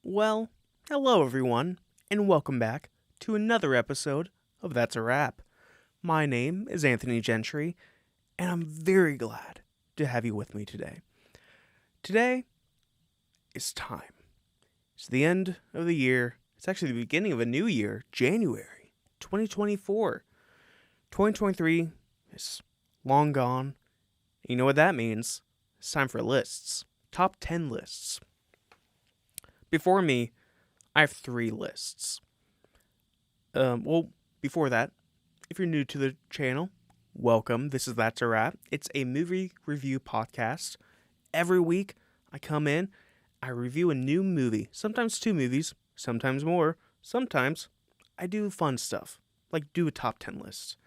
Well, hello everyone, and welcome back to another episode of That's a Wrap. My name is Anthony Gentry, and I'm very glad to have you with me today. Today is time. It's the end of the year. It's actually the beginning of a new year, January 2024. 2023 is long gone. You know what that means? It's time for lists. Top 10 lists. Before me, I have 3 lists. Before that, if you're new to the channel, welcome. This is That's a Wrap. It's a movie review podcast. Every week, I come in, I review a new movie. Sometimes 2 movies, sometimes more. Sometimes I do fun stuff, like do a top 10 list.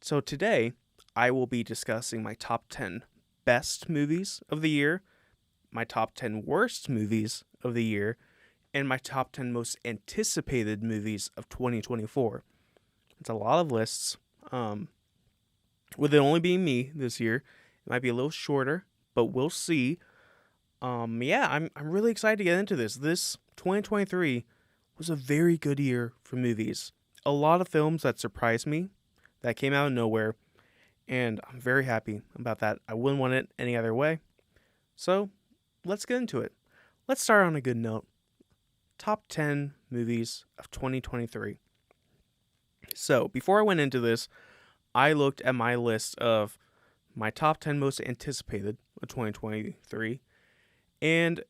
So today, I will be discussing my top 10 best movies of the year, my top 10 worst movies of the year, and my top 10 most anticipated movies of 2024. It's a lot of lists. With it only being me this year, it might be a little shorter, but we'll see. I'm really excited to get into this. This 2023 was a very good year for movies. A lot of films that surprised me, that came out of nowhere, and I'm very happy about that. I wouldn't want it any other way. So, let's get into it. Let's start on a good note. Top 10 movies of 2023. So, before I went into this, I looked at my list of my top 10 most anticipated of 2023, and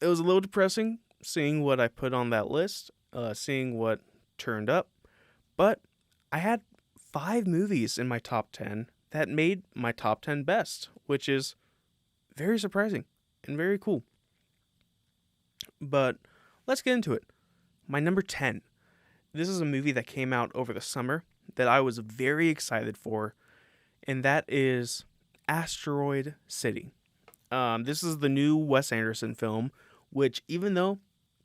it was a little depressing seeing what I put on that list, seeing what turned up, but I had 5 movies in my top 10 that made my top 10 best, which is very surprising and very cool. But let's get into it. My number 10. This is a movie that came out over the summer that I was very excited for, and that is Asteroid City. This is the new Wes Anderson film, which even though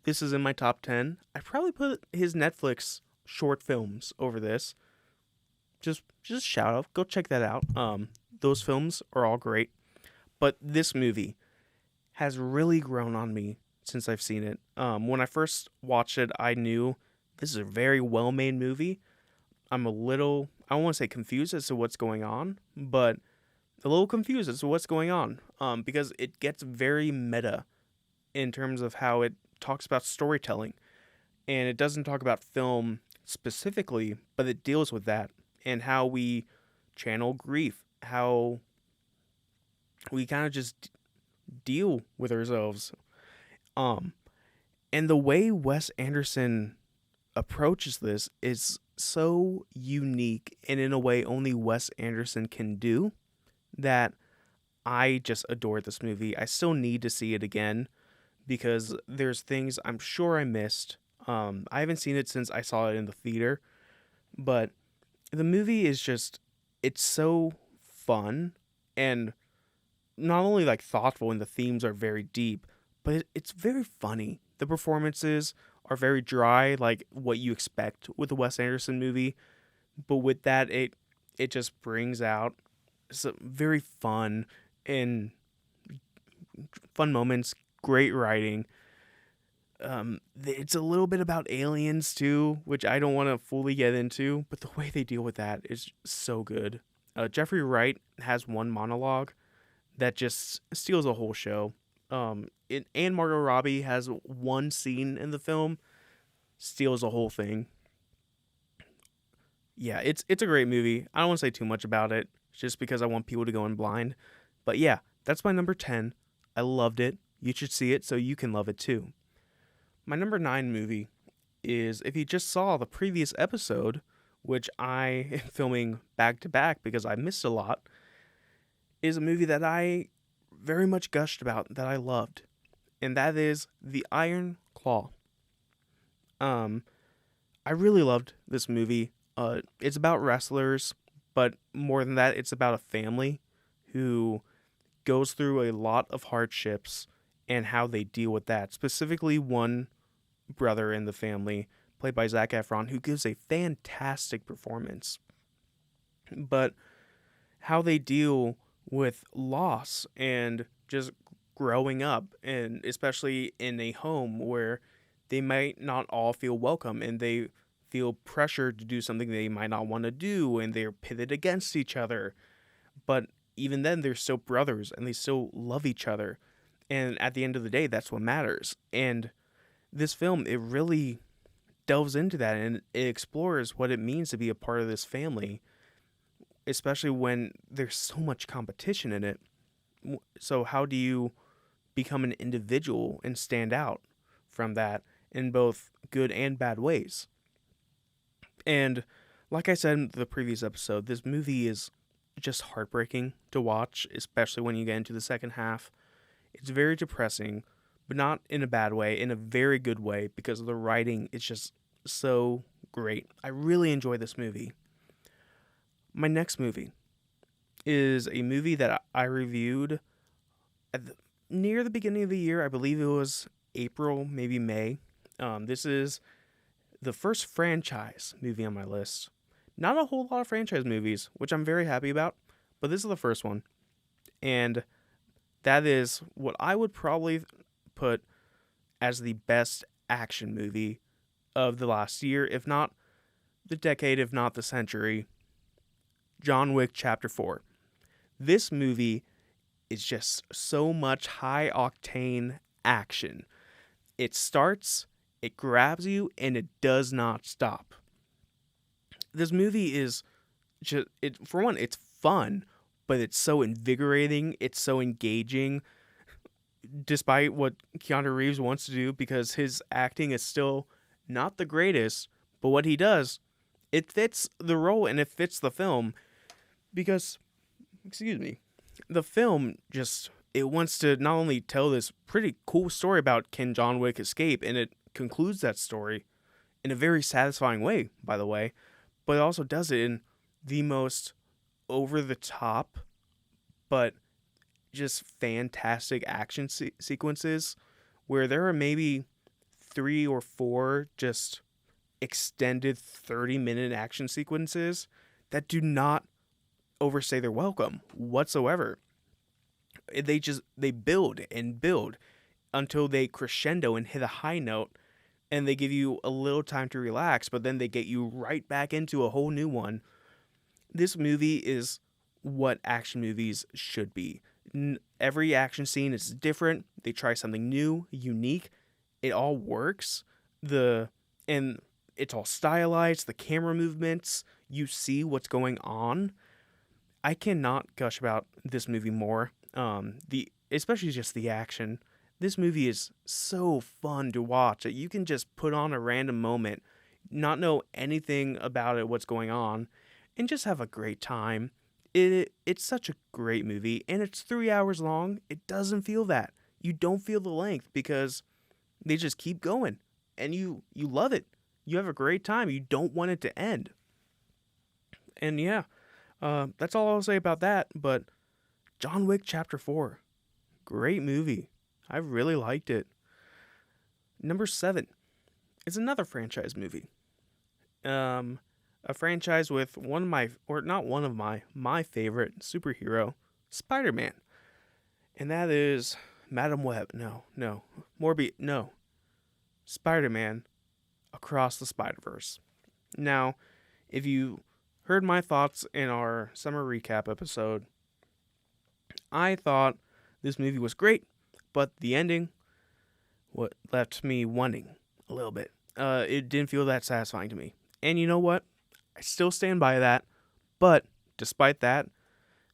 this is in my top 10, I probably put his Netflix short films over this. Just shout out, go check that out. Those films are all great, but this movie has really grown on me since I've seen it. When I first watched it, I knew this is a very well-made movie. I'm a little, I don't want to say confused as to what's going on, but a little confused as to what's going on, because it gets very meta in terms of how it talks about storytelling, and it doesn't talk about film specifically, but it deals with that and how we channel grief, how we kind of just deal with ourselves. And the way Wes Anderson approaches this is so unique and in a way only Wes Anderson can do that I just adored this movie. I still need to see it again because there's things I'm sure I missed. I haven't seen it since I saw it in the theater, but the movie is just, it's so fun and not only like thoughtful and the themes are very deep, but it's very funny. The performances are very dry, like what you expect with a Wes Anderson movie, but with that, it just brings out some very fun and fun moments, great writing. It's a little bit about aliens too, which I don't want to fully get into, but the way they deal with that is so good. Jeffrey Wright has one monologue that just steals a whole show. And Margot Robbie has one scene in the film, steals the whole thing. Yeah, it's a great movie. I don't want to say too much about it, just because I want people to go in blind. But yeah, that's my number 10. I loved it. You should see it so you can love it too. My number 9 movie is, if you just saw the previous episode, which I am filming back to back because I missed a lot, is a movie that I very much gushed about, that I loved. And that is The Iron Claw. I really loved this movie. It's about wrestlers, but more than that, it's about a family who goes through a lot of hardships and how they deal with that. Specifically, one brother in the family, played by Zac Efron, who gives a fantastic performance. But how they deal with loss and just growing up, and especially in a home where they might not all feel welcome and they feel pressured to do something they might not want to do and they're pitted against each other. But even then, they're still brothers and they still love each other. And at the end of the day, that's what matters. And this film, it really delves into that and it explores what it means to be a part of this family, especially when there's so much competition in it. So, how do you become an individual and stand out from that in both good and bad ways? And like I said in the previous episode, this movie is just heartbreaking to watch, especially when you get into the second half. It's very depressing, but not in a bad way, in a very good way, because the writing is just so great. I really enjoy this movie. My next movie is a movie that I reviewed near the beginning of the year. I believe it was April, maybe May. This is the first franchise movie on my list. Not a whole lot of franchise movies, which I'm very happy about, but this is the first one. And that is what I would probably put as the best action movie of the last year, if not the decade, if not the century. John Wick Chapter 4. This movie is just so much high octane action. It starts, it grabs you, and it does not stop. This movie is just, for one, it's fun, but it's so invigorating, it's so engaging, despite what Keanu Reeves wants to do, because his acting is still not the greatest, but what he does, it fits the role and it fits the film, because, the film just, it wants to not only tell this pretty cool story about can John Wick escape, and it concludes that story in a very satisfying way, by the way, but it also does it in the most over-the-top, but just fantastic action sequences, where there are maybe 3 or 4 just extended 30-minute action sequences that do not overstay their welcome whatsoever. They build and build until they crescendo and hit a high note, and they give you a little time to relax, but then they get you right back into a whole new one. This movie is what action movies should be. Every action scene is different. They try something new, unique. It all works. And it's all stylized. The camera movements, you see what's going on. I cannot gush about this movie more. Especially just the action. This movie is so fun to watch that you can just put on a random moment, not know anything about it, what's going on, and just have a great time. It's such a great movie, and it's 3 hours long. It doesn't feel that. You don't feel the length because they just keep going, and you love it. You have a great time. You don't want it to end. And yeah, that's all I'll say about that. But John Wick Chapter 4, great movie. I really liked it. Number 7 is another franchise movie. A franchise with my favorite superhero, Spider-Man. And that is Madam Web. Spider-Man Across the Spider-Verse. Now, if you heard my thoughts in our summer recap episode, I thought this movie was great, but the ending what left me wanting a little bit. It didn't feel that satisfying to me. And you know what? I still stand by that. But despite that,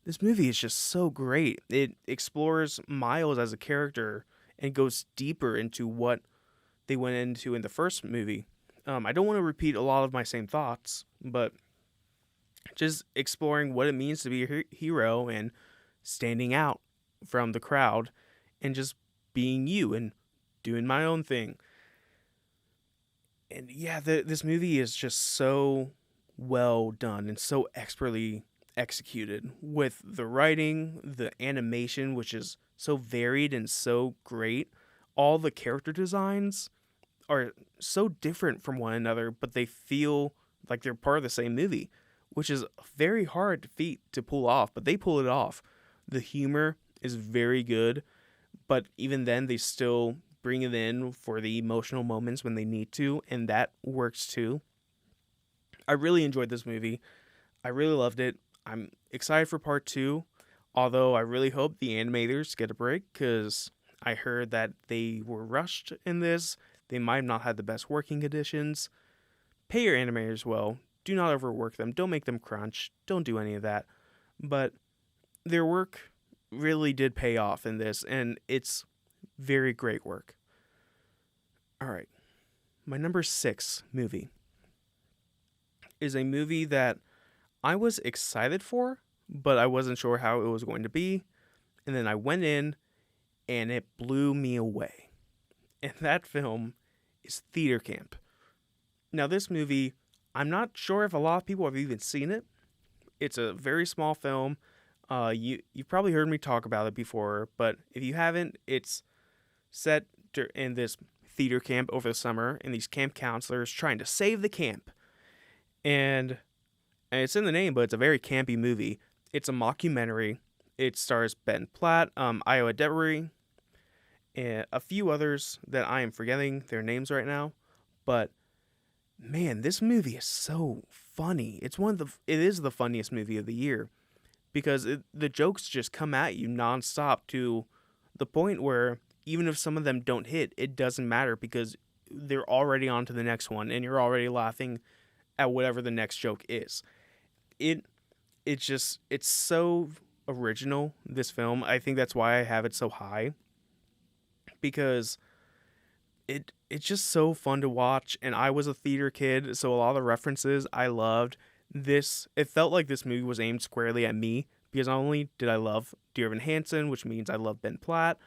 this movie is just so great. It explores Miles as a character and goes deeper into what they went into in the first movie. I don't want to repeat a lot of my same thoughts, but just exploring what it means to be a hero and standing out from the crowd and just being you and doing my own thing. And yeah, this movie is just so well done and so expertly executed, with the writing, the animation, which is so varied and so great. All the character designs are so different from one another, but they feel like they're part of the same movie, which is a very hard feat to pull off, but they pull it off. The humor is very good. but even then they still bring it in for the emotional moments when they need to, and that works too. I really enjoyed this movie. I really loved it. I'm excited for part 2, although I really hope the animators get a break because I heard that they were rushed in this. They might have not had the best working conditions. Pay your animators well. Do not overwork them. Don't make them crunch. Don't do any of that. But their work really did pay off in this, and it's very great work. All right. My number 6 movie is a movie that I was excited for, but I wasn't sure how it was going to be. And then I went in and it blew me away. And that film is Theater Camp. Now, this movie, I'm not sure if a lot of people have even seen it. It's a very small film. You've probably heard me talk about it before, but if you haven't, it's set in this theater camp over the summer, and these camp counselors trying to save the camp. And it's in the name, but it's a very campy movie. It's a mockumentary. It stars Ben Platt, Iowa Debris, and a few others that I am forgetting their names right now. But man, this movie is so funny. It is the funniest movie of the year because the jokes just come at you nonstop to the point where even if some of them don't hit, it doesn't matter because they're already on to the next one and you're already laughing at whatever the next joke is. It's so original, this film. I think that's why I have it so high, because it's just so fun to watch, and I was a theater kid, so a lot of the references I loved. It felt like this movie was aimed squarely at me, because not only did I love Dear Evan Hansen, which means I love Ben Platt,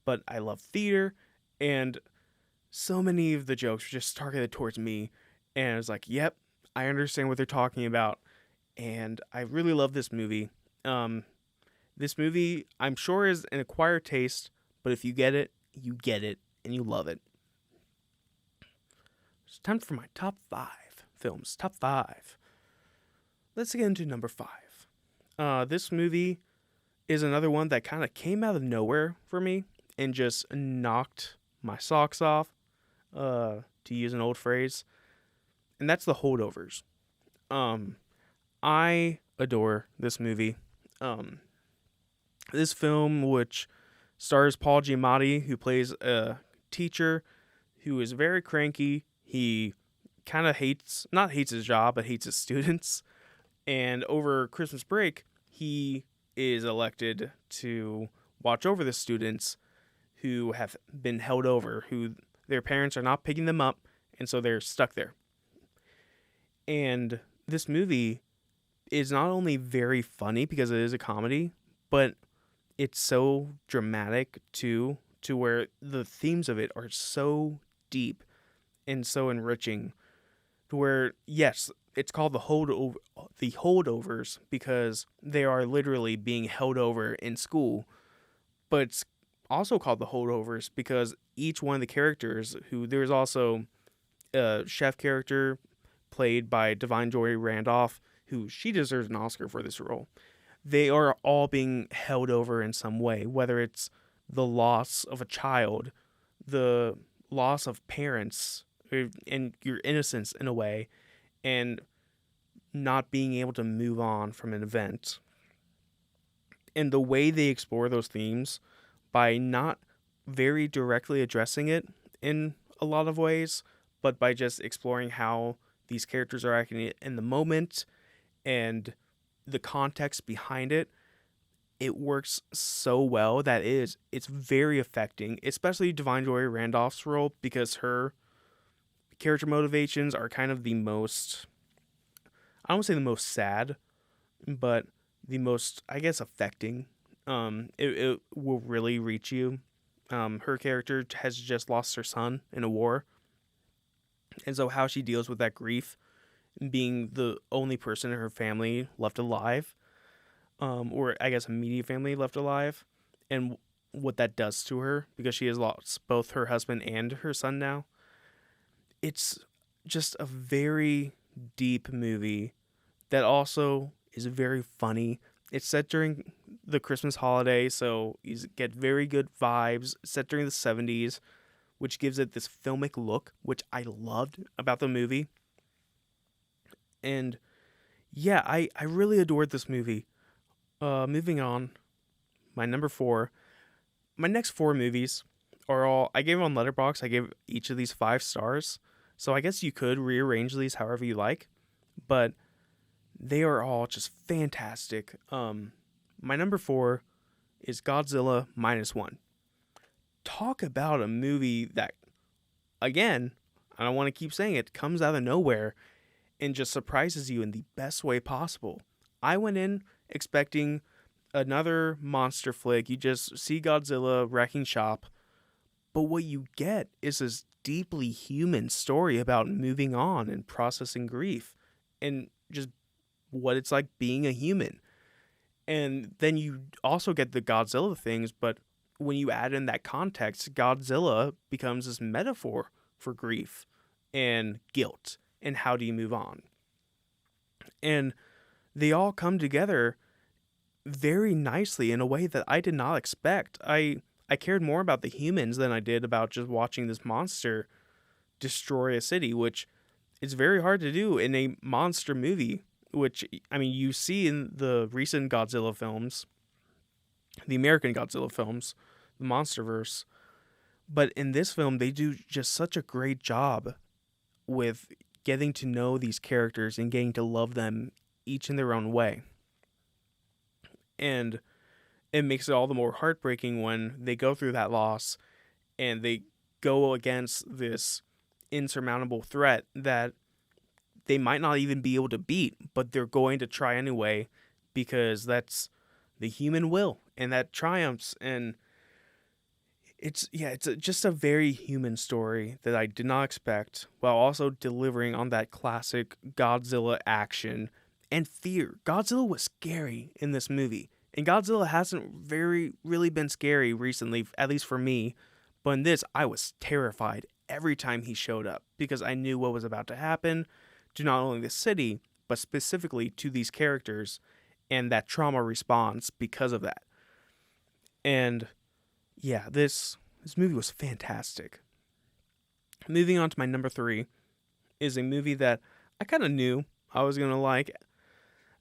but I love theater, and so many of the jokes were just targeted towards me, and I was like, yep, I understand what they're talking about, and I really love this movie. This movie, I'm sure, is an acquired taste, but if you get it, and you love it. It's time for my top 5 films. Top 5. Let's get into number 5. This movie is another one that kind of came out of nowhere for me and just knocked my socks off, to use an old phrase. And that's The Holdovers. I adore this movie. This film, which stars Paul Giamatti, who plays a teacher who is very cranky. He kind of not hates his job, but hates his students. And over Christmas break, he is elected to watch over the students who have been held over, who their parents are not picking them up, and so they're stuck there. And this movie is not only very funny because it is a comedy, but it's so dramatic too, to where the themes of it are so deep and so enriching, to where, yes, it's called the holdovers because they are literally being held over in school, but it's also called the holdovers because each one of the characters, who there's also a chef character played by Divine Joy Randolph, who she deserves an Oscar for this role. They are all being held over in some way, whether it's the loss of a child, the loss of parents, and your innocence in a way, and not being able to move on from an event. And the way they explore those themes by not very directly addressing it in a lot of ways, but by just exploring how these characters are acting in the moment and the context behind it, it works so well that it's very affecting, especially Divine Joy Randolph's role, because her character motivations are kind of the most, I don't want to say the most sad, but the most, I guess, affecting. It will really reach you. Her character has just lost her son in a war, and so how she deals with that grief, being the only person in her family left alive, or I guess immediate family left alive, and what that does to her because she has lost both her husband and her son now. It's just a very deep movie that also is very funny. It's set during the Christmas holiday, so you get very good vibes, set during the 70s, which gives it this filmic look, which I loved about the movie. And yeah, I really adored this movie. Moving on, my number four. My next four movies are all, I gave on Letterboxd, I gave each of these 5 stars. So I guess you could rearrange these however you like, but they are all just fantastic. My number four is Godzilla Minus One. Talk about a movie that, again, I don't want to keep saying it, comes out of nowhere and just surprises you in the best way possible. I went in expecting another monster flick. You just see Godzilla wrecking shop, but what you get is this deeply human story about moving on and processing grief and just what it's like being a human. And then you also get the Godzilla things, but when you add in that context, Godzilla becomes this metaphor for grief and guilt and how do you move on. And they all come together very nicely in a way that I did not expect. I cared more about the humans than I did about just watching this monster destroy a city, which is very hard to do in a monster movie, which, I mean, you see in the recent Godzilla films, the American Godzilla films, the Monsterverse. But in this film, they do just such a great job with getting to know these characters and getting to love them each in their own way. And it makes it all the more heartbreaking when they go through that loss and they go against this insurmountable threat that they might not even be able to beat, but they're going to try anyway because that's the human will and that triumphs. And it's just a very human story that I did not expect, while also delivering on that classic Godzilla action and fear. Godzilla was scary in this movie, and Godzilla hasn't really been scary recently, at least for me. But in this, I was terrified every time he showed up because I knew what was about to happen to not only the city, but specifically to these characters and that trauma response because of that. And yeah, this movie was fantastic. Moving on to my number 3 is a movie that I kind of knew I was going to like,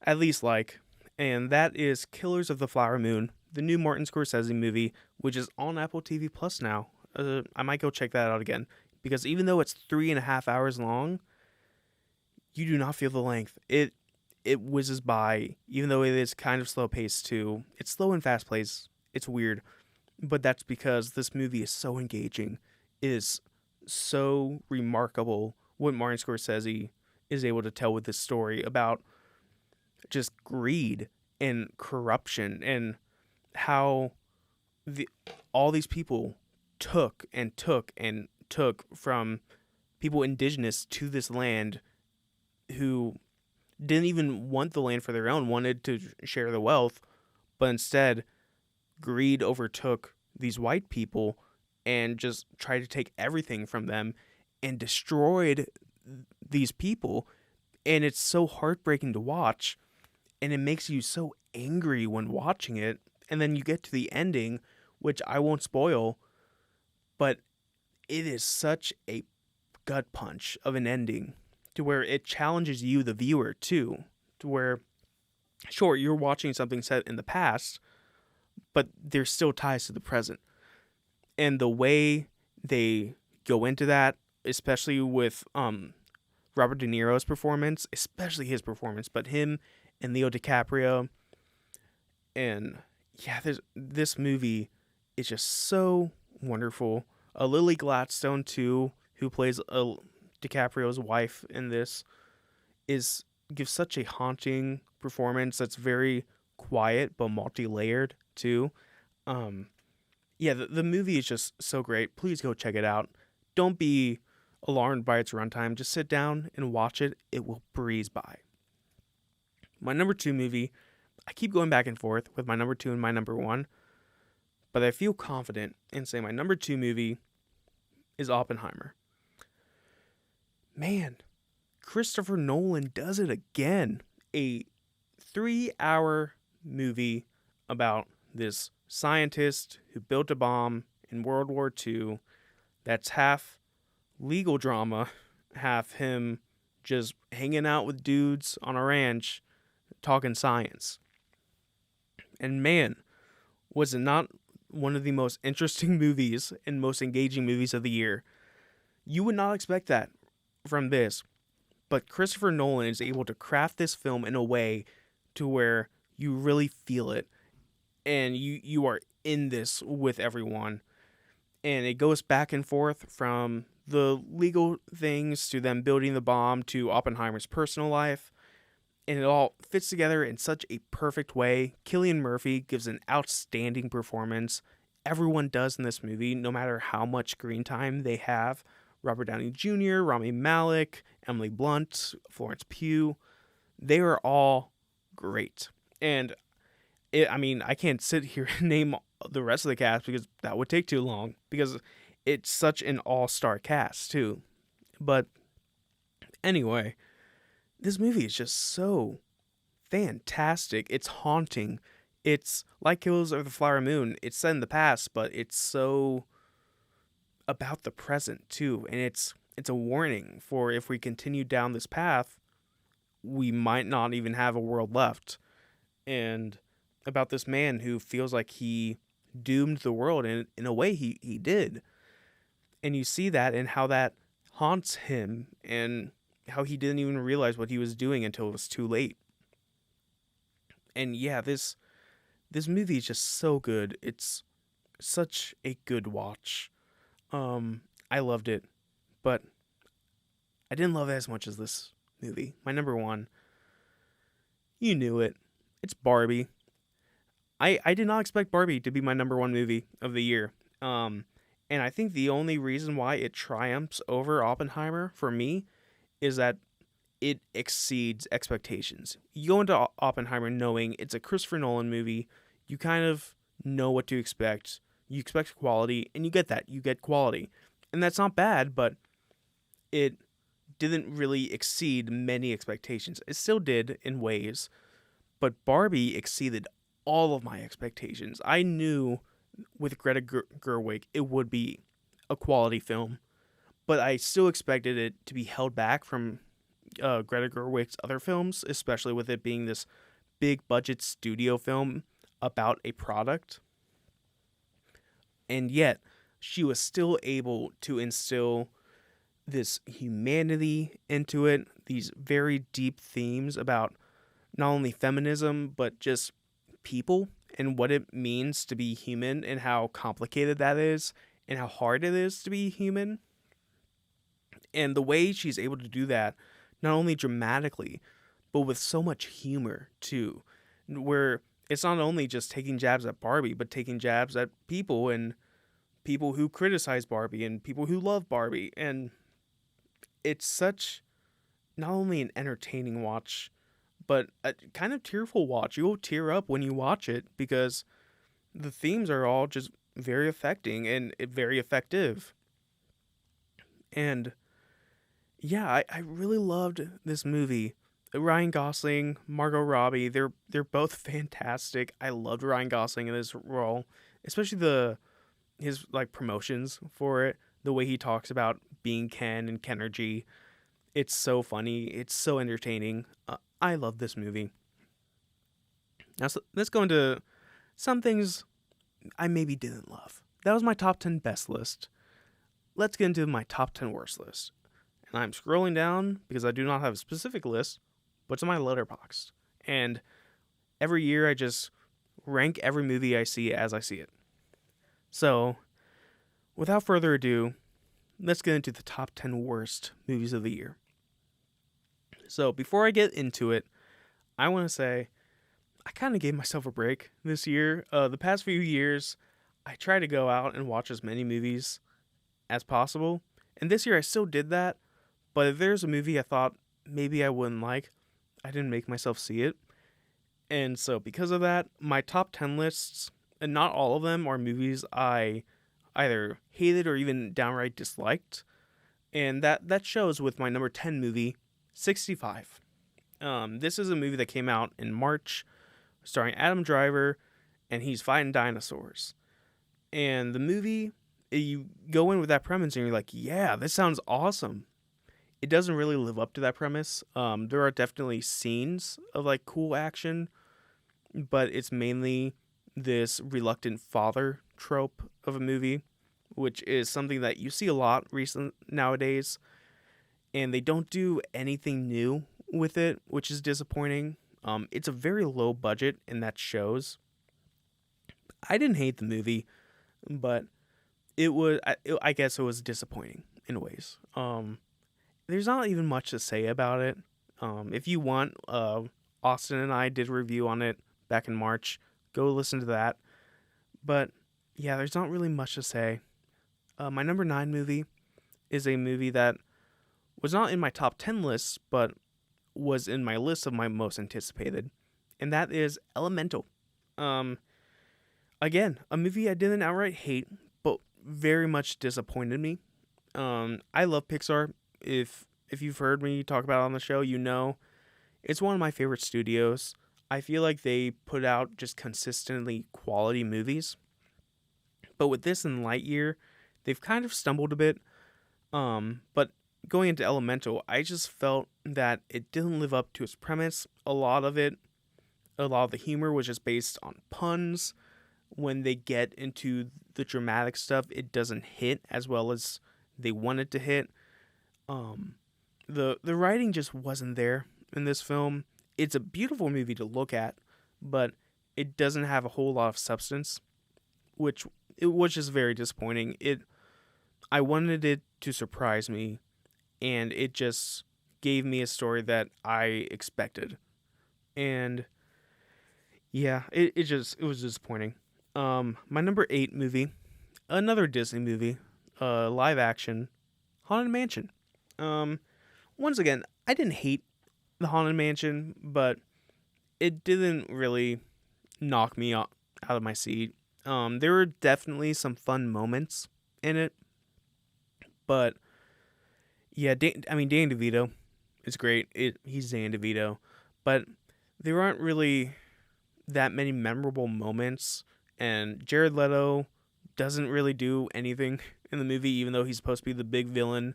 at least like, and that is Killers of the Flower Moon, the new Martin Scorsese movie, which is on Apple TV Plus now. I might go check that out again, because even though it's 3.5 hours long, you do not feel the length. It whizzes by, even though it is kind of slow paced too. It's slow and fast paced. It's weird, but that's because this movie is so engaging. It is so remarkable what Martin Scorsese is able to tell with this story about just greed and corruption and how all these people took from people indigenous to this land who didn't even want the land for their own, wanted to share the wealth, but instead greed overtook these white people and just tried to take everything from them and destroyed these people. And it's so heartbreaking to watch, and it makes you so angry when watching it. And then you get to the ending, which I won't spoil, but it is such a gut punch of an ending to where it challenges you, the viewer, too, to where, sure, you're watching something set in the past, but there's still ties to the present. And the way they go into that, especially with Robert De Niro's performance, especially his performance, but him and Leo DiCaprio, and yeah, this movie is just so wonderful. Lily Gladstone, too, who plays DiCaprio's wife in this, gives such a haunting performance that's very quiet but multi-layered too. Yeah, the movie is just so great. Please go check it out. Don't be alarmed by its runtime. Just sit down and watch it. It will breeze by. My number 2 movie, I keep going back and forth with my number 2 and my number 1, but I feel confident in saying my number 2 movie is Oppenheimer. Man, Christopher Nolan does it again. A 3-hour movie about this scientist who built a bomb in World War II that's half legal drama, half him just hanging out with dudes on a ranch talking science. And man, was it not one of the most interesting movies and most engaging movies of the year? You would not expect that from this, but Christopher Nolan is able to craft this film in a way to where you really feel it and you are in this with everyone. And it goes back and forth from the legal things to them building the bomb to Oppenheimer's personal life. And it all fits together in such a perfect way. Cillian Murphy gives an outstanding performance. Everyone does in this movie, no matter how much screen time they have. Robert Downey Jr., Rami Malek, Emily Blunt, Florence Pugh, they are all great. And I can't sit here and name the rest of the cast because that would take too long, because it's such an all-star cast too. But anyway, this movie is just so fantastic. It's haunting. It's like Killers of the Flower Moon. It's set in the past, but it's so about the present too. And it's a warning for if we continue down this path, we might not even have a world left. And about this man who feels like he doomed the world, and in a way he did. And you see that and how that haunts him, and how he didn't even realize what he was doing until it was too late. And yeah, this movie is just so good. It's such a good watch. I loved it, but I didn't love it as much as this movie. My number one, you knew it. It's Barbie. I did not expect Barbie to be my number one movie of the year. And I think the only reason why it triumphs over Oppenheimer for me is that it exceeds expectations. You go into Oppenheimer knowing it's a Christopher Nolan movie. You kind of know what to expect. You expect quality, and you get that. You get quality. And that's not bad, but it didn't really exceed many expectations. It still did in ways, but Barbie exceeded all of my expectations. I knew with Greta Gerwig it would be a quality film, but I still expected it to be held back from Greta Gerwig's other films, especially with it being this big budget studio film about a product. And yet, she was still able to instill this humanity into it, these very deep themes about not only feminism, but just people and what it means to be human, and how complicated that is, and how hard it is to be human. And the way she's able to do that, not only dramatically, but with so much humor too, where it's not only just taking jabs at Barbie, but taking jabs at people, and people who criticize Barbie and people who love Barbie. And it's such not only an entertaining watch, but a kind of tearful watch. You'll tear up when you watch it because the themes are all just very affecting and very effective. And yeah, I really loved this movie. Ryan Gosling, Margot Robbie, they're both fantastic. I loved Ryan Gosling in this role, especially his like promotions for it, the way he talks about being Ken and Kenergy. It's so funny. It's so entertaining. I love this movie. Now, let's go into some things I maybe didn't love. That was my top 10 best list. Let's get into my top 10 worst list. And I'm scrolling down because I do not have a specific list, but it's on my Letterboxd. And every year I just rank every movie I see as I see it. So, without further ado, let's get into the top 10 worst movies of the year. So, before I get into it, I want to say I kind of gave myself a break this year. The past few years, I try to go out and watch as many movies as possible. And this year I still did that. But if there's a movie I thought maybe I wouldn't like, I didn't make myself see it. And so because of that, my top 10 lists, and not all of them, are movies I either hated or even downright disliked. And that shows with my number 10 movie, 65. This is a movie that came out in March, starring Adam Driver, and he's fighting dinosaurs. And the movie, you go in with that premise and you're like, yeah, this sounds awesome. It doesn't really live up to that premise. There are definitely scenes of like cool action, but it's mainly this reluctant father trope of a movie, which is something that you see a lot recent nowadays, and they don't do anything new with it, which is disappointing. It's a very low budget, and that shows. I didn't hate the movie, but I guess it was disappointing in ways. There's not even much to say about it. If you want, Austin and I did a review on it back in March. Go listen to that. But yeah, there's not really much to say. My number 9 movie is a movie that was not in my top 10 lists, but was in my list of my most anticipated, and that is Elemental. Um, Again, a movie I didn't outright hate, but very much disappointed me. I love Pixar. If you've heard me talk about it on the show, you know it's one of my favorite studios. I feel like they put out just consistently quality movies. But with this and Lightyear, they've kind of stumbled a bit. But going into Elemental, I just felt that it didn't live up to its premise. A lot of the humor was just based on puns. When they get into the dramatic stuff, it doesn't hit as well as they want it to hit. The writing just wasn't there in this film. It's a beautiful movie to look at, but it doesn't have a whole lot of substance, which it was just very disappointing. I wanted it to surprise me, and it just gave me a story that I expected. And yeah, it was disappointing. My number 8 movie, another Disney movie, live action, Haunted Mansion. Once again, I didn't hate the Haunted Mansion, but it didn't really knock me out of my seat. There were definitely some fun moments in it, but yeah, Danny DeVito is great. He's Danny DeVito, but there aren't really that many memorable moments, and Jared Leto doesn't really do anything in the movie, even though he's supposed to be the big villain.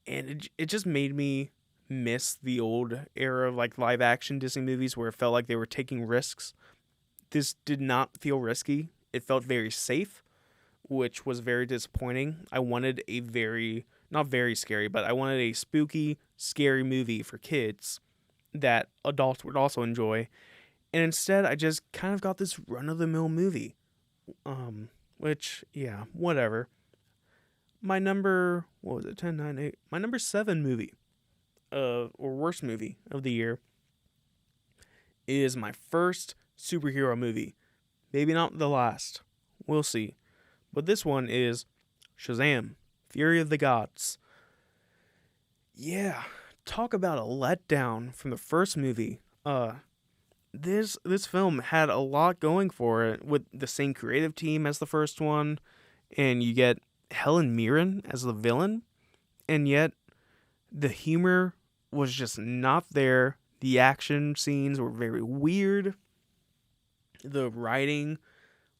And it just made me miss the old era of like live action Disney movies where it felt like they were taking risks. This did not feel risky. It felt very safe, which was very disappointing. I wanted not very scary, but I wanted a spooky, scary movie for kids that adults would also enjoy. And instead, I just kind of got this run-of-the-mill movie. Which, yeah, whatever. My number, what was it, 10, 9, 8? My number 7 movie, or worst movie of the year, is my first superhero movie. Maybe not the last. We'll see. But this one is Shazam! Fury of the Gods. Yeah, talk about a letdown from the first movie. This film had a lot going for it with the same creative team as the first one, and you get Helen Mirren as the villain, and yet the humor was just not there. The action scenes were very weird. The writing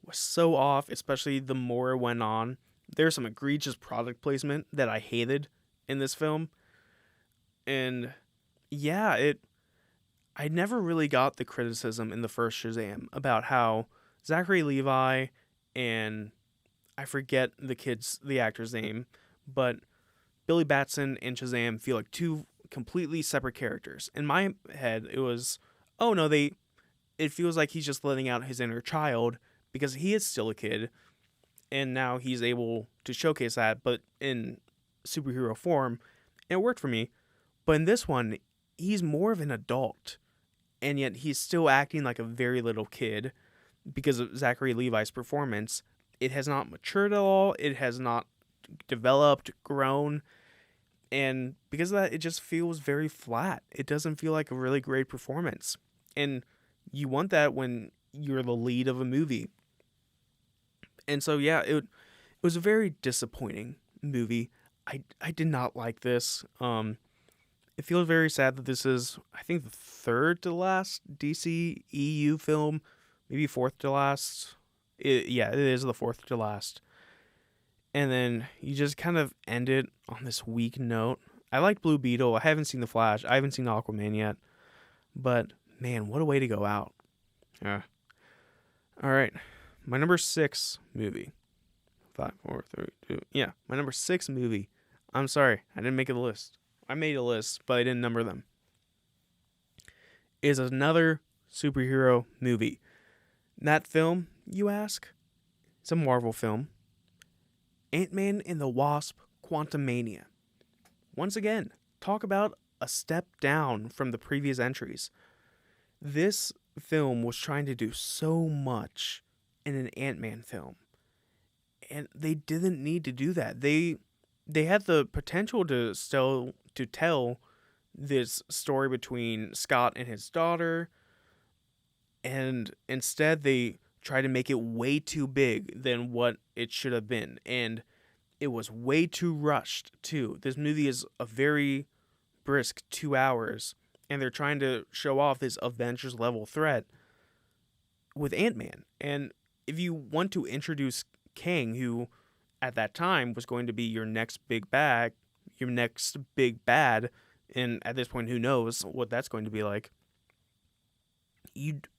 was so off, especially the more it went on. There's some egregious product placement that I hated in this film. And yeah, I never really got the criticism in the first Shazam about how Zachary Levi and I forget the actor's name, but Billy Batson and Shazam feel like two completely separate characters. In my head, it was, oh no, it feels like he's just letting out his inner child because he is still a kid, and now he's able to showcase that, but in superhero form, and it worked for me. But in this one, he's more of an adult, and yet he's still acting like a very little kid because of Zachary Levi's performance. It has not matured at all. It has not developed, grown. And because of that, it just feels very flat. It doesn't feel like a really great performance. And you want that when you're the lead of a movie. And so, yeah, it was a very disappointing movie. I did not like this. It feels very sad that this is, I think, the third to last DC EU film maybe fourth to last. Yeah, it is the fourth to last. And then you just kind of end it on this weak note. I like Blue Beetle. I haven't seen The Flash. I haven't seen Aquaman yet. But, man, what a way to go out. Yeah. All right. My number 6 movie. 5, 4, 3, 2. Yeah, my number 6 movie. I'm sorry, I didn't make a list. I made a list, but I didn't number them. Is another superhero movie. That film, you ask? It's a Marvel film. Ant-Man and the Wasp: Quantumania. Once again, talk about a step down from the previous entries. This film was trying to do so much in an Ant-Man film, and they didn't need to do that. They had the potential to tell this story between Scott and his daughter, and instead they tried to make it way too big than what it should have been, and it was way too rushed too. This movie is a very brisk 2 hours, and they're trying to show off this Avengers level threat with Ant-Man. And if you want to introduce Kang, who at that time was going to be your next big bad, and at this point, who knows what that's going to be like,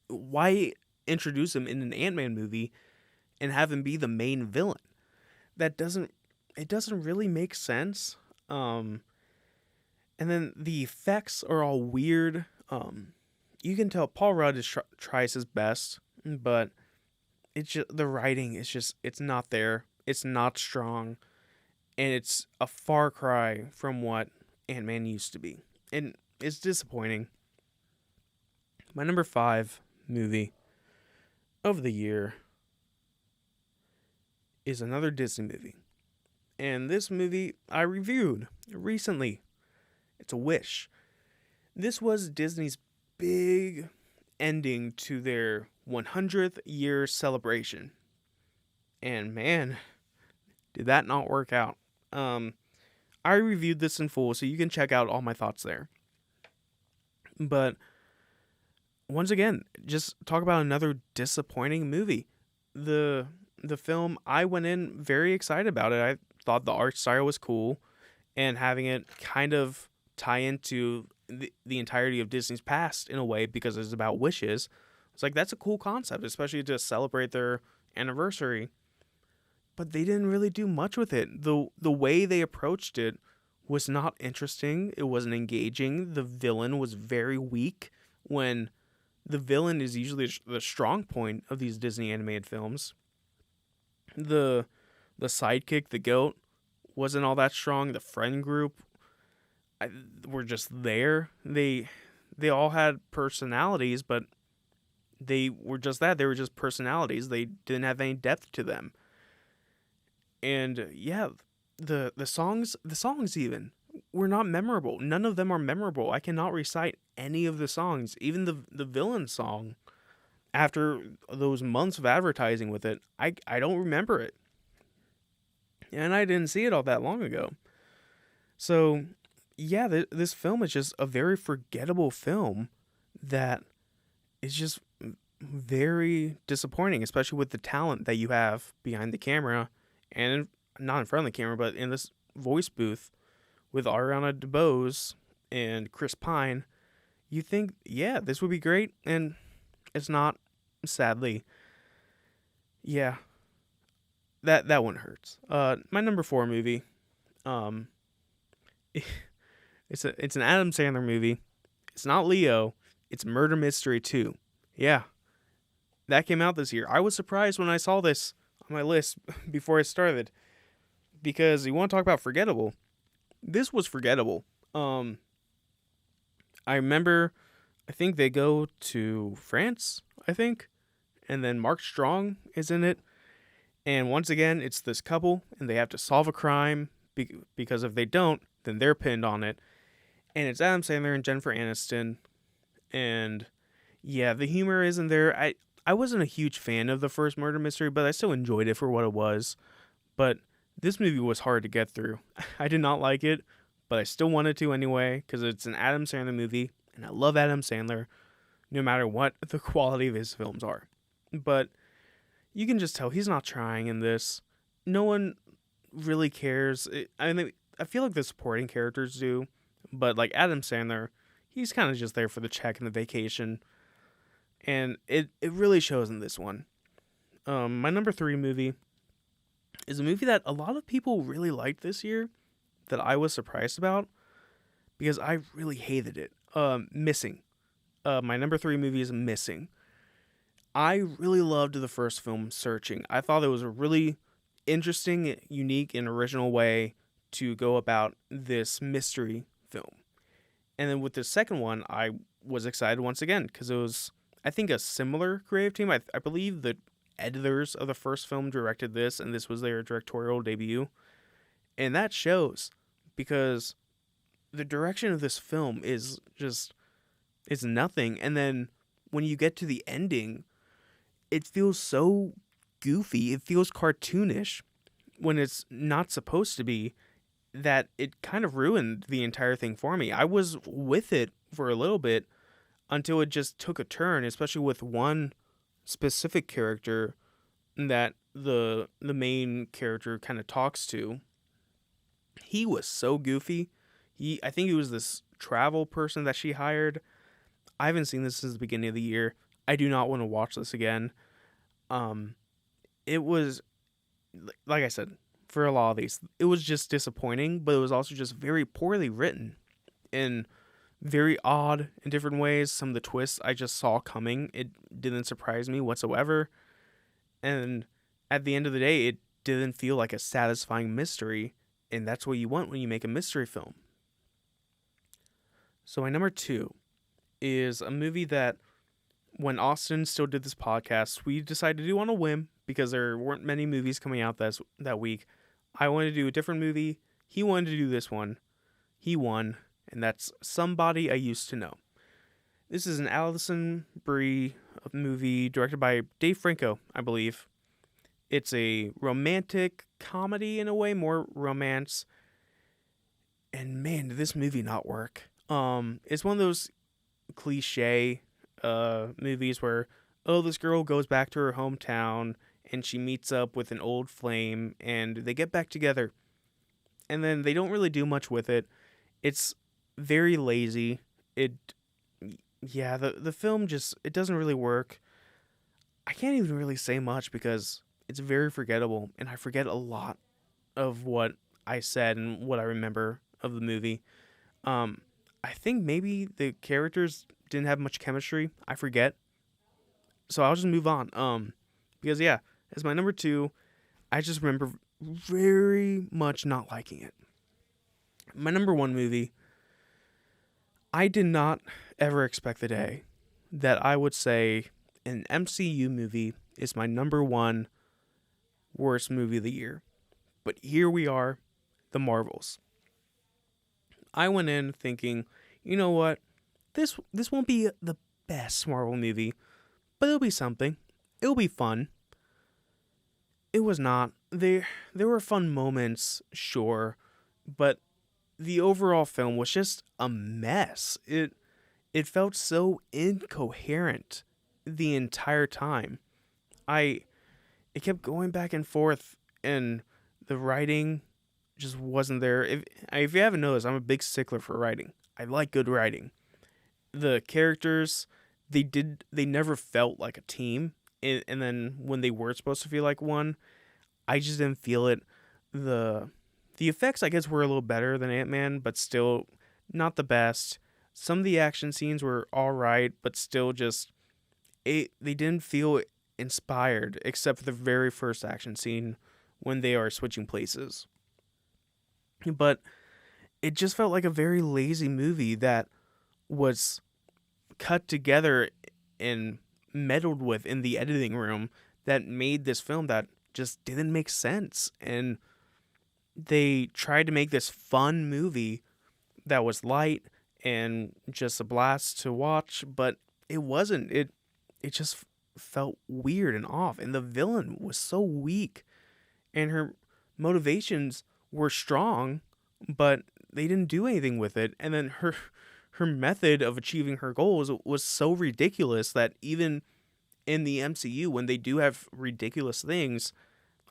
why introduce him in an Ant-Man movie and have him be the main villain? It doesn't really make sense. And then the effects are all weird. You can tell Paul Rudd tries his best, but it's just, the writing is just, it's not there. It's not strong, and it's a far cry from what Ant-Man used to be, and it's disappointing. My number 5 movie of the year is another Disney movie, and this movie I reviewed recently. It's Wish. This was Disney's big ending to their 100th year celebration, and man, did that not work out. I reviewed this in full, so you can check out all my thoughts there. But once again, just talk about another disappointing movie. The film, I went in very excited about it. I thought the art style was cool, and having it kind of tie into the entirety of Disney's past in a way, because it's about wishes. It's like, that's a cool concept, especially to celebrate their anniversary. But they didn't really do much with it. The way they approached it was not interesting. It wasn't engaging. The villain was very weak, when the villain is usually the strong point of these Disney animated films. The sidekick, the goat, wasn't all that strong. The friend group were just there. They all had personalities, but they were just that. They were just personalities. They didn't have any depth to them. And yeah, the songs even were not memorable. None of them are memorable. I cannot recite any of the songs. Even the villain song, after those months of advertising with it, I don't remember it. And I didn't see it all that long ago. So yeah, this film is just a very forgettable film that is just very disappointing, especially with the talent that you have behind the camera, and not in front of the camera, but in this voice booth with Ariana DeBose and Chris Pine. You think, yeah, this would be great, and it's not, sadly. Yeah, that one hurts. My number 4 movie, it's an Adam Sandler movie. It's not Leo. It's Murder Mystery 2. Yeah, that came out this year. I was surprised when I saw this on my list before I started, because you want to talk about forgettable. This was forgettable. I remember, I think they go to France, and then Mark Strong is in it. And once again, it's this couple, and they have to solve a crime, because if they don't, then they're pinned on it. And it's Adam Sandler and Jennifer Aniston. And yeah, the humor isn't there. I wasn't a huge fan of the first Murder Mystery, but I still enjoyed it for what it was. But this movie was hard to get through. I did not like it, but I still wanted to anyway, because it's an Adam Sandler movie, and I love Adam Sandler, no matter what the quality of his films are. but you can just tell he's not trying in this. No one really cares. I mean, I feel like the supporting characters do, but like Adam Sandler, he's kind of just there for the check and the vacation, and it really shows in this one. My number three movie is a movie that a lot of people really liked this year that I was surprised about because I really hated it. Missing. My number three movie is Missing. I really loved the first film, Searching. I thought it was a really interesting, unique, and original way to go about this mystery film. And then with the second one, I was excited once again because it was, I think, a similar creative team. I believe the editors of the first film directed this, and this was their directorial debut. And that shows because the direction of this film is just, it's nothing. And then when you get to the ending, it feels so goofy. It feels cartoonish when it's not supposed to be, that it kind of ruined the entire thing for me. I was with it for a little bit until it just took a turn, especially with one specific character that the main character kind of talks to. He was so goofy. I think he was this travel person that she hired. I haven't seen this since the beginning of the year. I do not want to watch this again. It was, like I said, for a lot of these, it was just disappointing, but it was also just very poorly written and very odd in different ways. Some of the twists I just saw coming, it didn't surprise me whatsoever. And at the end of the day, it didn't feel like a satisfying mystery, and that's what you want when you make a mystery film. So my number two is a movie that when Austin still did this podcast, we decided to do on a whim because there weren't many movies coming out that week. I wanted to do a different movie. He wanted to do this one. He won, and that's Somebody I Used to Know. This is an Alison Brie movie directed by Dave Franco, I believe. It's a romantic comedy in a way, more romance. And man, did this movie not work. It's one of those cliche movies where, oh, this girl goes back to her hometown and she meets up with an old flame and they get back together. And then they don't really do much with it. It's very lazy. The film just, it doesn't really work. I can't even really say much because it's very forgettable, and I forget a lot of what I said and what I remember of the movie. I think maybe the characters didn't have much chemistry. I forget. So I'll just move on. Because yeah, as my number two, I just remember very much not liking it. My number one movie, I did not ever expect the day that I would say an MCU movie is my number one worst movie of the year. But here we are, The Marvels. I went in thinking, you know what? This won't be the best Marvel movie, but it'll be something. It'll be fun. It was not. There were fun moments, sure, but the overall film was just a mess. It felt so incoherent the entire time. It kept going back and forth, and the writing just wasn't there. If you haven't noticed, I'm a big stickler for writing. I like good writing. The characters, they never felt like a team, and then when they were supposed to feel like one, I just didn't feel it. The effects, I guess, were a little better than Ant-Man, but still not the best. Some of the action scenes were all right, but still just they didn't feel inspired, except for the very first action scene when they are switching places. But it just felt like a very lazy movie that was cut together and meddled with in the editing room that made this film that just didn't make sense. And they tried to make this fun movie that was light and just a blast to watch, but it wasn't. It just felt weird and off, and the villain was so weak, and her motivations were strong, but they didn't do anything with it. And then her method of achieving her goals was so ridiculous that even in the MCU when they do have ridiculous things.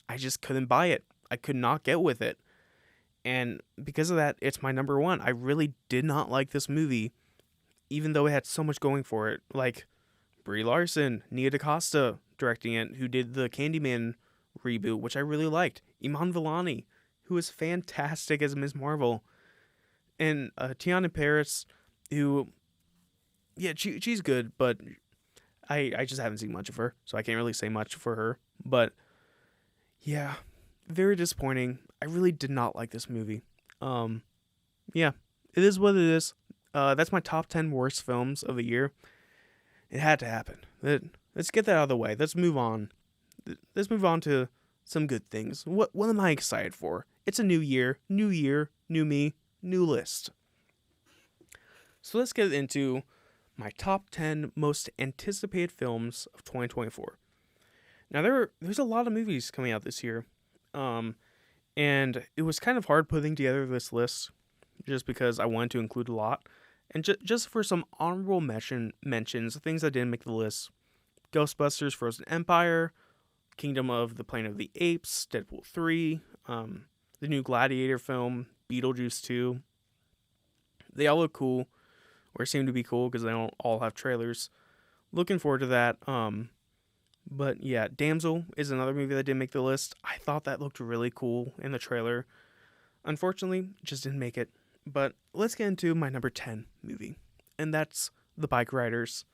I just couldn't buy it. I could not get with it. And because of that, it's my number one. I really did not like this movie, even though it had so much going for it. Like Brie Larson, Nia DaCosta directing it, who did the Candyman reboot, which I really liked. Iman Vellani, who was fantastic as Ms. Marvel. And Tiana Paris, who, yeah, she's good, but I just haven't seen much of her, so I can't really say much for her. But yeah, very disappointing. I really did not like this movie. Yeah, it is what it is. That's my top 10 worst films of the year. It had to happen. Let's get that out of the way. Let's move on. Let's move on to some good things. What am I excited for? It's a new year, new me, new list. So let's get into my top 10 most anticipated films of 2024. Now there's a lot of movies coming out this year. And it was kind of hard putting together this list just because I wanted to include a lot. And just for some honorable mentions, things that didn't make the list: Ghostbusters Frozen Empire, Kingdom of the Planet of the Apes, Deadpool 3, the new Gladiator film, Beetlejuice 2. They all look cool, or seem to be cool because they don't all have trailers. Looking forward to that. But yeah, Damsel is another movie that didn't make the list. I thought that looked really cool in the trailer. Unfortunately, just didn't make it. But let's get into my number 10 movie, and that's The Bike Riders.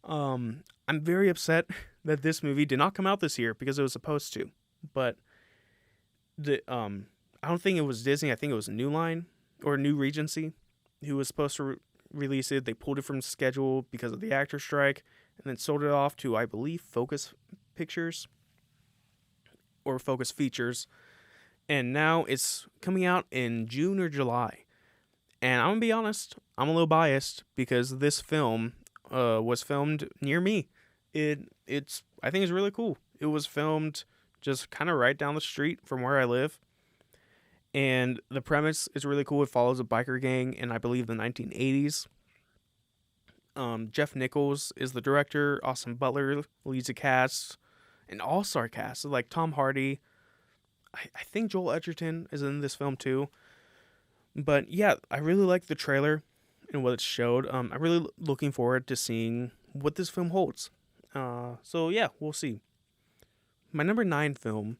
I'm very upset that this movie did not come out this year because it was supposed to. But I don't think it was Disney. I think it was New Line or New Regency who was supposed to release it. They pulled it from the schedule because of the actor strike, and then sold it off to, I believe, Focus Pictures or Focus Features. And now it's coming out in June or July. And I'm going to be honest, I'm a little biased because this film was filmed near me. I think it's really cool. It was filmed just kind of right down the street from where I live. And the premise is really cool. It follows a biker gang in, I believe, the 1980s. Jeff Nichols is the director. Austin Butler leads the cast. An all-star cast. Like Tom Hardy. I think Joel Edgerton is in this film too. But yeah, I really like the trailer and what it showed. I'm really looking forward to seeing what this film holds. So yeah, we'll see. My number 9 film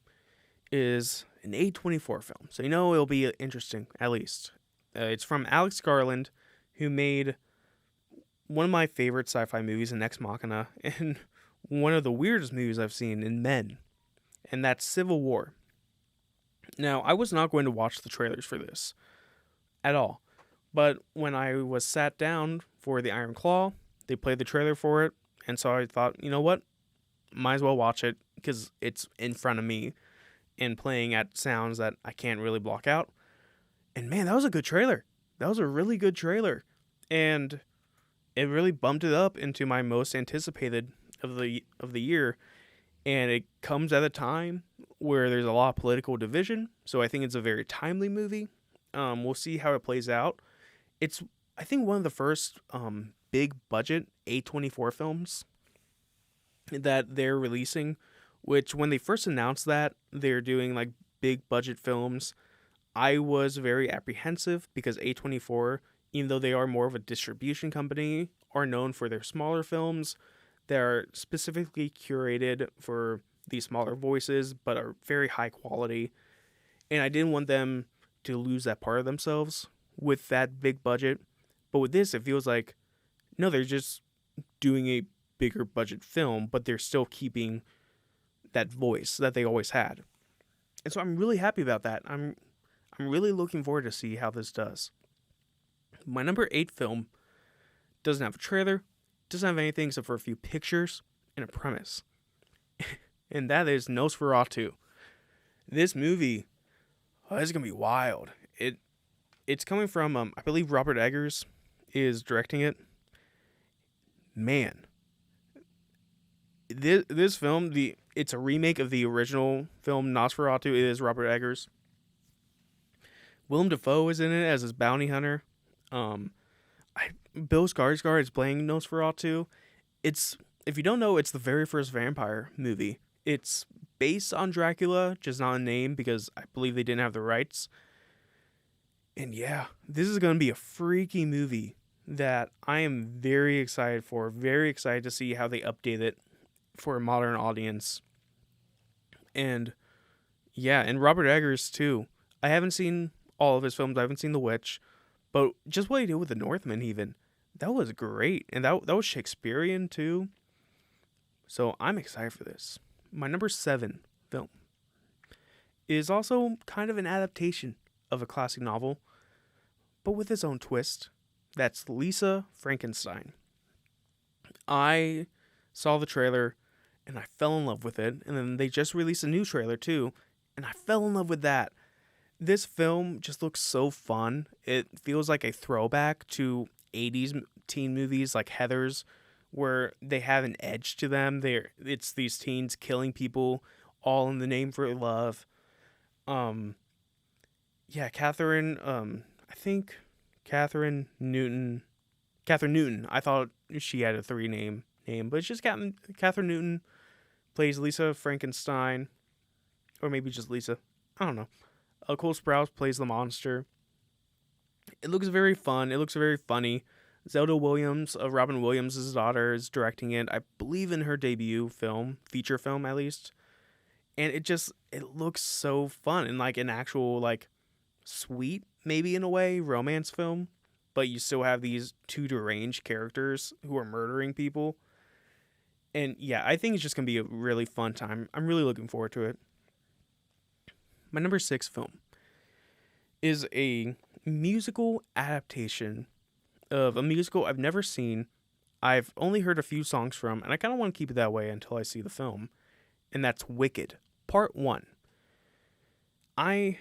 is an A24 film. So it'll be interesting, at least. It's from Alex Garland, who made one of my favorite sci-fi movies in Ex Machina, and one of the weirdest movies I've seen in Men, and that's Civil War. Now, I was not going to watch the trailers for this at all, but when I was sat down for the Iron Claw, they played the trailer for it, and so I thought, you know what, might as well watch it, because it's in front of me, and playing at sounds that I can't really block out. And man, that was a good trailer. That was a really good trailer, and it really bumped it up into my most anticipated of the year. And it comes at a time where there's a lot of political division, so I think it's a very timely movie. We'll see how it plays out. It's, I think, one of the first big budget A24 films that they're releasing, which when they first announced that they're doing like big budget films, I was very apprehensive because A24, even though they are more of a distribution company, are known for their smaller films. They're specifically curated for these smaller voices, but are very high quality. And I didn't want them to lose that part of themselves with that big budget. But with this, it feels like, no, they're just doing a bigger budget film, but they're still keeping that voice that they always had. And so I'm really happy about that. I'm really looking forward to see how this does. My number 8 film doesn't have a trailer, doesn't have anything except for a few pictures and a premise. And that is Nosferatu. This movie is going to be wild. It's coming from, I believe Robert Eggers is directing it. Man. This film, it's a remake of the original film Nosferatu. It is Robert Eggers. Willem Dafoe is in it as his bounty hunter. Bill Skarsgård is playing Nosferatu. It's if you don't know, it's the very first vampire movie. It's based on Dracula, just not a name because I believe they didn't have the rights. And yeah, this is going to be a freaky movie that I am very excited for. Very excited to see how they update it for a modern audience. And yeah, and Robert Eggers too. I haven't seen all of his films. I haven't seen The Witch, but just what he did with The Northman, even that was great, and that was Shakespearean too. So I'm excited for this. My number 7 film is also kind of an adaptation of a classic novel, but with its own twist. That's Lisa Frankenstein. I saw the trailer and I fell in love with it, and then they just released a new trailer too, and I fell in love with that. This film just looks so fun. It feels like a throwback to 80s teen movies like Heathers, where they have an edge to them. It's these teens killing people all in the name for love. Yeah, I think Catherine Newton. Catherine Newton. I thought she had a 3-name name, but it's just Catherine Newton plays Lisa Frankenstein, or maybe just Lisa. I don't know. Cole Sprouse plays the monster. It looks very fun. It looks very funny. Zelda Williams, Robin Williams' daughter, is directing it. I believe in her debut film, feature film at least. And it looks so fun and like an actual like sweet, maybe in a way, romance film. But you still have these two deranged characters who are murdering people. And yeah, I think it's just going to be a really fun time. I'm really looking forward to it. My number 6 film is a musical adaptation of a musical I've never seen. I've only heard a few songs from, and I kind of want to keep it that way until I see the film. And that's Wicked, Part 1. I'm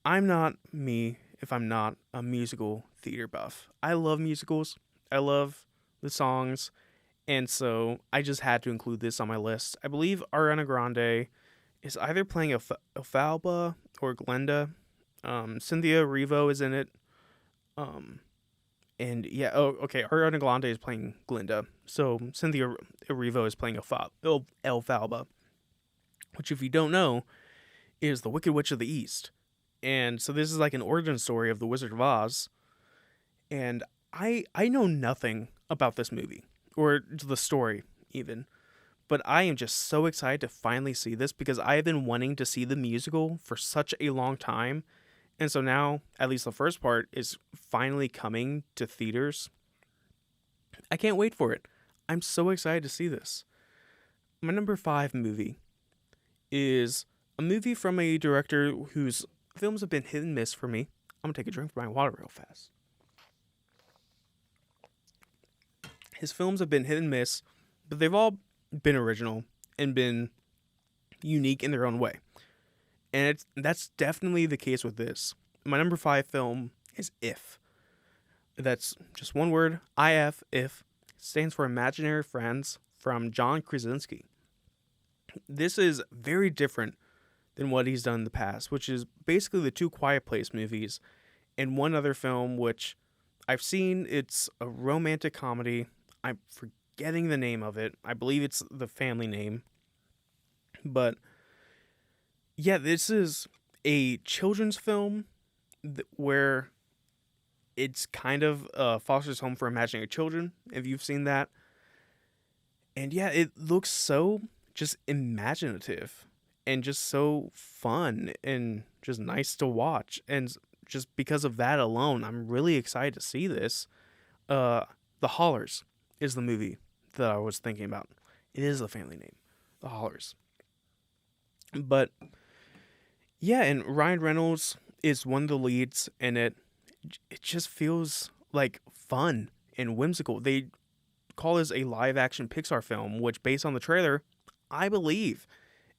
not me if I'm not a musical theater buff. I love musicals. I love the songs. And so I just had to include this on my list. I believe Ariana Grande is either playing Elphaba or Glenda. Cynthia Erivo is in it. And yeah, okay, Ariana Grande is playing Glinda. So Cynthia Erivo is playing Elphaba, which, if you don't know, is the Wicked Witch of the East. And so this is like an origin story of the Wizard of Oz. And I know nothing about this movie or the story even. But I am just so excited to finally see this because I have been wanting to see the musical for such a long time. And so now, at least the first part is finally coming to theaters. I can't wait for it. I'm so excited to see this. My number 5 movie is a movie from a director whose films have been hit and miss for me. I'm going to take a drink of my water real fast. His films have been hit and miss, but they've all been original and been unique in their own way. And that's definitely the case with this. My number 5 film is If. That's just one word, IF, If. Stands for Imaginary Friends, from John Krasinski. This is very different than what he's done in the past, which is basically the 2 Quiet Place movies and one other film which I've seen. It's a romantic comedy. I'm forgetting the name of it. I believe it's The Family Name. But yeah, this is a children's film where it's kind of Foster's Home for Imaginary Children, if you've seen that. And yeah, it looks so just imaginative and just so fun and just nice to watch. And just because of that alone, I'm really excited to see this. The Hollers is the movie that I was thinking about. It is The Family Name, The Hollers. But yeah, and Ryan Reynolds is one of the leads, and it just feels like fun and whimsical. They call this a live-action Pixar film, which, based on the trailer, I believe.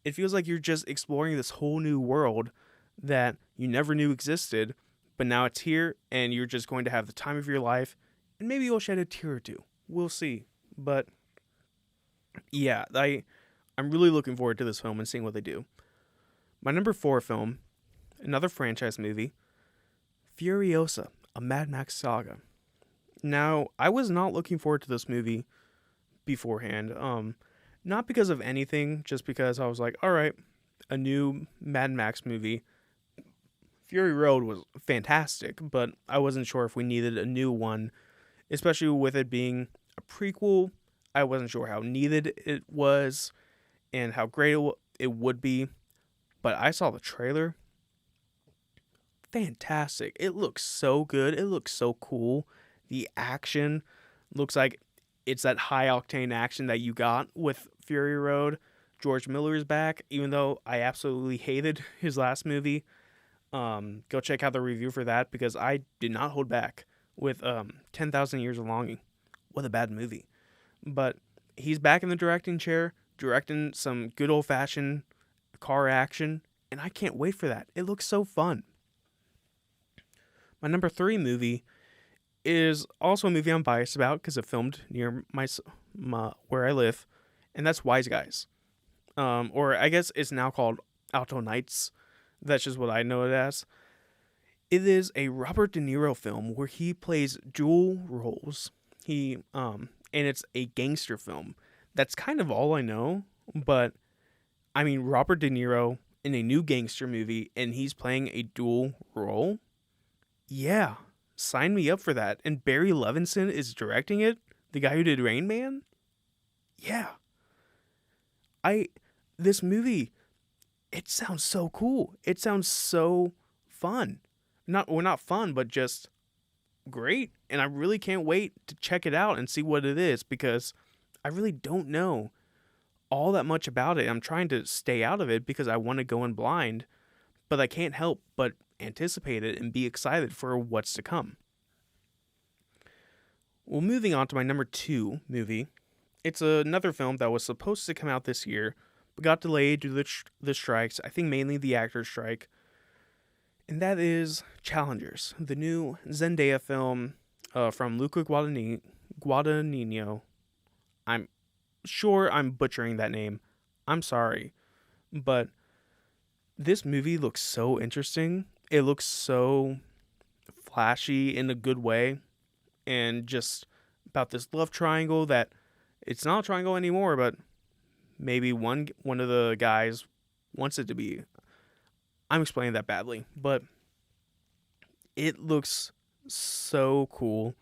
It feels like you're just exploring this whole new world that you never knew existed, but now it's here, and you're just going to have the time of your life, and maybe you'll shed a tear or two. We'll see. But yeah, I'm really looking forward to this film and seeing what they do. My number 4 film, another franchise movie, Furiosa, a Mad Max saga. Now, I was not looking forward to this movie beforehand. Not because of anything, just because I was like, all right, a new Mad Max movie. Fury Road was fantastic, but I wasn't sure if we needed a new one, especially with it being a prequel. I wasn't sure how needed it was and how great it would be, but I saw the trailer. Fantastic. It looks so good. It looks so cool. The action looks like it's that high octane action that you got with Fury Road. George Miller is back, even though I absolutely hated his last movie. Go check out the review for that because I did not hold back with 10,000 Years of Longing. What a bad movie. But he's back in the directing chair, directing some good old-fashioned car action, and I can't wait for that. It looks so fun. My number 3 movie is also a movie I'm biased about because it filmed near my where I live, and that's Wise Guys. Or I guess it's now called Alto Nights. That's just what I know it as. It is a Robert De Niro film where he plays dual roles. And it's a gangster film. That's kind of all I know, but I mean Robert De Niro in a new gangster movie and he's playing a dual role. Yeah, sign me up for that. And Barry Levinson is directing it, the guy who did Rain Man. Yeah. This movie, it sounds so cool. It sounds so fun. Not fun, but just great. And I really can't wait to check it out and see what it is because I really don't know all that much about it. I'm trying to stay out of it because I want to go in blind, but I can't help but anticipate it and be excited for what's to come. Well, moving on to my number 2 movie. It's another film that was supposed to come out this year, but got delayed due to the strikes. I think mainly the actors' strike. And that is Challengers, the new Zendaya film from Luca Guadagnino. I'm sure I'm butchering that name. I'm sorry. But this movie looks so interesting. It looks so flashy in a good way. And just about this love triangle that it's not a triangle anymore, but maybe one of the guys wants it to be. I'm explaining that badly, but it looks so cool.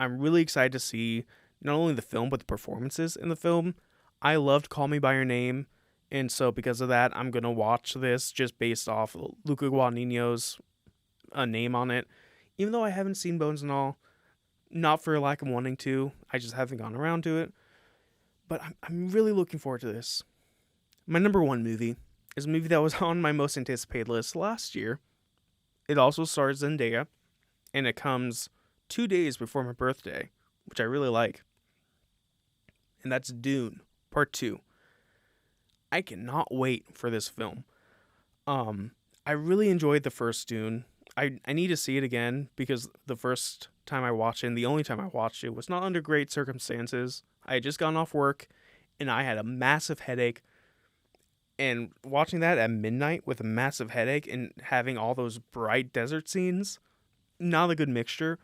I'm really excited to see not only the film, but the performances in the film. I loved Call Me By Your Name, and so because of that, I'm going to watch this just based off Luca Guadagnino's name on it. Even though I haven't seen Bones and All, not for lack of wanting to, I just haven't gone around to it. But I'm really looking forward to this. My number 1 movie is a movie that was on my most anticipated list last year. It also stars Zendaya, and it comes 2 days before my birthday, which I really like. And that's Dune, Part 2. I cannot wait for this film. I really enjoyed the first Dune. I need to see it again because the first time I watched it, and the only time I watched it, was not under great circumstances. I had just gotten off work, and I had a massive headache. And watching that at midnight with a massive headache and having all those bright desert scenes, not a good mixture.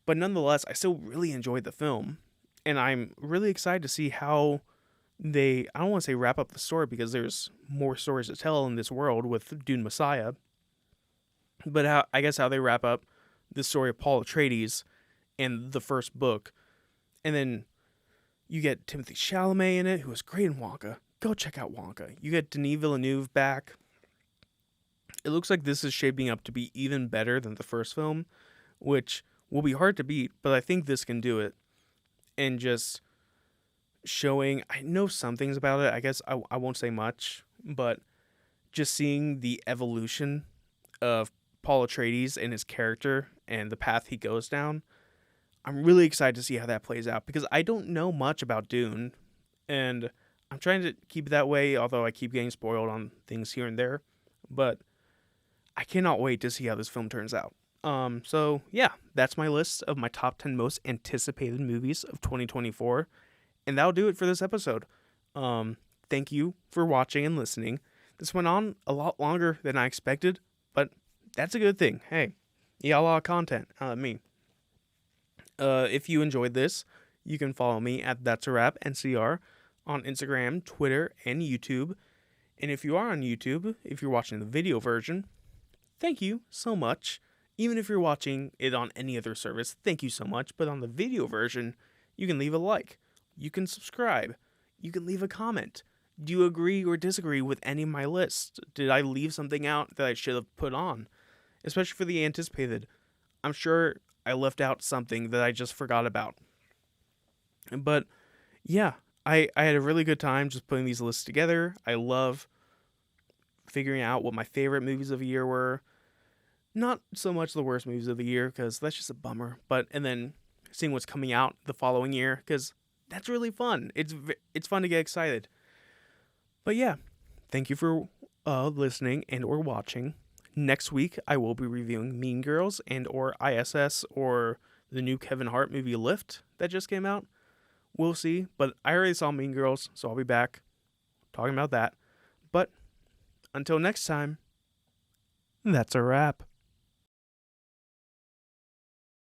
But nonetheless, I still really enjoyed the film. And I'm really excited to see how I don't want to say wrap up the story because there's more stories to tell in this world with Dune Messiah. But I guess how they wrap up the story of Paul Atreides in the first book. And then you get Timothée Chalamet in it, who was great in Wonka. Go check out Wonka. You get Denis Villeneuve back. It looks like this is shaping up to be even better than the first film, which will be hard to beat, but I think this can do it. And just showing, I know some things about it, I guess I won't say much, but just seeing the evolution of Paul Atreides and his character and the path he goes down, I'm really excited to see how that plays out because I don't know much about Dune, and I'm trying to keep it that way, although I keep getting spoiled on things here and there. But I cannot wait to see how this film turns out. So yeah, that's my list of my top 10 most anticipated movies of 2024. And that'll do it for this episode. Thank you for watching and listening. This went on a lot longer than I expected, but that's a good thing. Hey, you got a lot of content out of me. If you enjoyed this, You can follow me at That's a Wrap NCR on Instagram, Twitter, and YouTube. And if you are on YouTube, if you're watching the video version, thank you so much. Even if you're watching it on any other service, thank you so much. But on the video version, you can leave a like. You can subscribe. You can leave a comment. Do you agree or disagree with any of my lists? Did I leave something out that I should have put on? Especially for the anticipated. I'm sure I left out something that I just forgot about. But yeah, I had a really good time just putting these lists together. I love figuring out what my favorite movies of the year were. Not so much the worst movies of the year, because that's just a bummer. And then seeing what's coming out the following year, because that's really fun. It's fun to get excited. But yeah, thank you for listening and or watching. Next week, I will be reviewing Mean Girls and or ISS or the new Kevin Hart movie Lift that just came out. We'll see, but I already saw Mean Girls, so I'll be back talking about that. But until next time, that's a wrap.